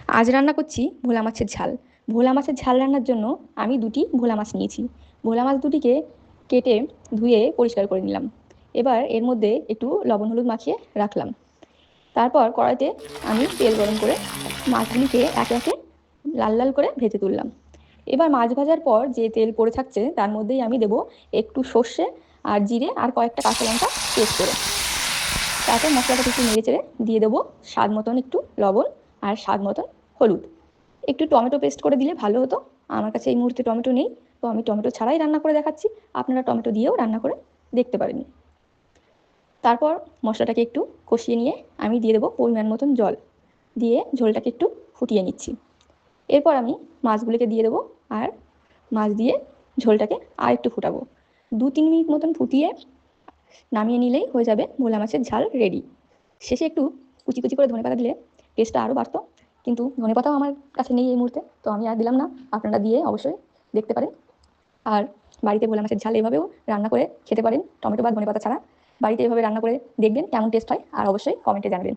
আজ রান্না করছি ভোলা মাছের ঝাল। ভোলা মাছের ঝাল রান্নার জন্য আমি দুটি ভোলা মাছ নিয়েছি। ভোলা মাছ দুটিকে কেটে ধুয়ে পরিষ্কার করে নিলাম। এবার এর মধ্যে একটু লবণ হলুদ মাখিয়ে রাখলাম। তারপর কড়াইতে আমি তেল গরম করে মাছগুলিকে একে একে লাল লাল করে ভেজে তুললাম। এবার মাছ ভাজার পর যে তেল পড়ে থাকছে তার মধ্যেই আমি দেবো একটু সর্ষে আর জিরে আর কয়েকটা কাঁচা লঙ্কা পেস্ট করে। তারপর মশলাটাকে একটু নেড়ে চেড়ে দিয়ে দেবো স্বাদ মতন একটু লবণ আর স্বাদ মতন হলুদ। একটু টমেটো পেস্ট করে দিলে ভালো হতো। আমার কাছে এই মুহূর্তে টমেটো নেই, তো আমি টমেটো ছাড়াই রান্না করে দেখাচ্ছি। আপনারা টমেটো দিয়েও রান্না করে দেখতে পারেন। তারপর মশলাটাকে একটু কষিয়ে নিয়ে আমি দিয়ে দেবো পরিমাণ মতন জল, দিয়ে ঝোলটাকে একটু ফুটিয়ে নিচ্ছি। এরপর আমি মাছগুলোকে দিয়ে দেবো আর মাছ দিয়ে ঝোলটাকে আর একটু ফুটাবো। 2-3 মিনিট মতন ফুটিয়ে নামিয়ে নিলেই হয়ে যাবে ভোলা মাছের ঝাল রেডি। শেষে একটু কুচি কুচি করে ধনেপাতা দিলে টেস্টটা আরও বাড়তো, কিন্তু ধনেপাতাও আমার কাছে নেই এই মুহূর্তে, তো আমি আর দিলাম না। আপনারা দিয়ে অবশ্যই দেখতে পারেন। আর বাড়িতে ভোলা মাছের ঝাল এভাবেও রান্না করে খেতে পারেন, টমেটো বা ধনেপাতা ছাড়া। বাড়িতে এভাবে রান্না করে দেখবেন কেমন টেস্ট হয়, আর অবশ্যই কমেন্টে জানাবেন।